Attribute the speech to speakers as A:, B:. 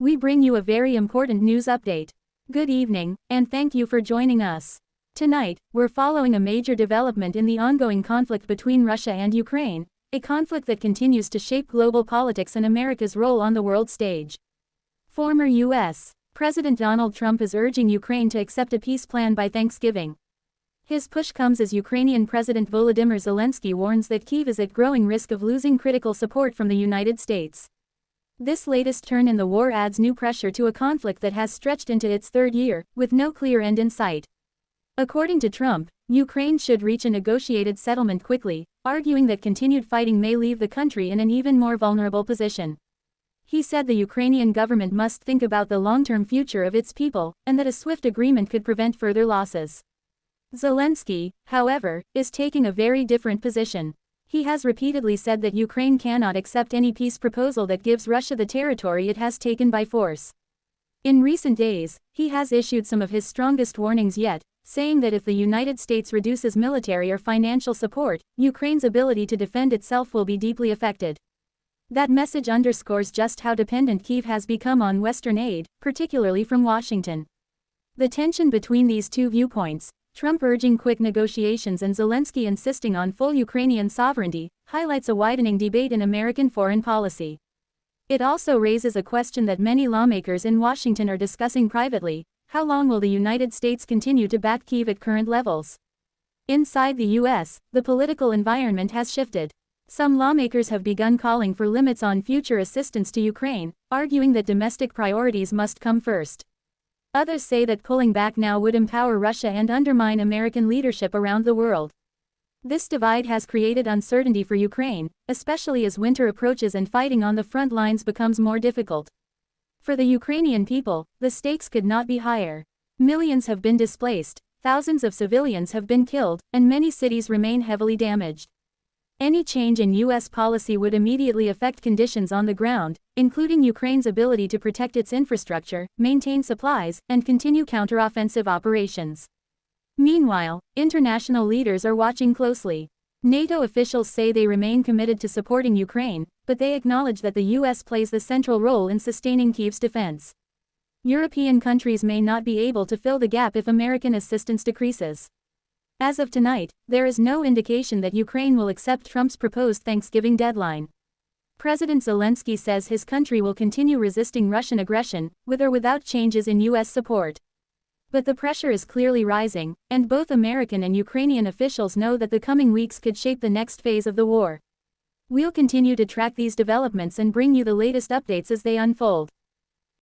A: we bring you a very important news update. Good evening, and thank you for joining us. Tonight, we're following a major development in the ongoing conflict between Russia and Ukraine, a conflict that continues to shape global politics and America's role on the world stage. Former U.S. President Donald Trump is urging Ukraine to accept a peace plan by Thanksgiving. His push comes as Ukrainian President Volodymyr Zelenskyy warns that Kyiv is at growing risk of losing critical support from the United States. This latest turn in the war adds new pressure to a conflict that has stretched into its third year, with no clear end in sight. According to Trump, Ukraine should reach a negotiated settlement quickly, arguing that continued fighting may leave the country in an even more vulnerable position. He said the Ukrainian government must think about the long-term future of its people, and that a swift agreement could prevent further losses. Zelenskyy, however, is taking a very different position. He has repeatedly said that Ukraine cannot accept any peace proposal that gives Russia the territory it has taken by force. In recent days, he has issued some of his strongest warnings yet, saying that if the United States reduces military or financial support, Ukraine's ability to defend itself will be deeply affected. That message underscores just how dependent Kyiv has become on Western aid, particularly from Washington. The tension between these two viewpoints, Trump urging quick negotiations and Zelenskyy insisting on full Ukrainian sovereignty, highlights a widening debate in American foreign policy. It also raises a question that many lawmakers in Washington are discussing privately: how long will the United States continue to back Kyiv at current levels? Inside the U.S., the political environment has shifted. Some lawmakers have begun calling for limits on future assistance to Ukraine, arguing that domestic priorities must come first. Others say that pulling back now would empower Russia and undermine American leadership around the world. This divide has created uncertainty for Ukraine, especially as winter approaches and fighting on the front lines becomes more difficult. For the Ukrainian people, the stakes could not be higher. Millions have been displaced, thousands of civilians have been killed, and many cities remain heavily damaged. Any change in U.S. policy would immediately affect conditions on the ground, including Ukraine's ability to protect its infrastructure, maintain supplies, and continue counteroffensive operations. Meanwhile, international leaders are watching closely. NATO officials say they remain committed to supporting Ukraine, but they acknowledge that the U.S. plays the central role in sustaining Kyiv's defense. European countries may not be able to fill the gap if American assistance decreases. As of tonight, there is no indication that Ukraine will accept Trump's proposed Thanksgiving deadline. President Zelenskyy says his country will continue resisting Russian aggression, with or without changes in U.S. support. But the pressure is clearly rising, and both American and Ukrainian officials know that the coming weeks could shape the next phase of the war. We'll continue to track these developments and bring you the latest updates as they unfold.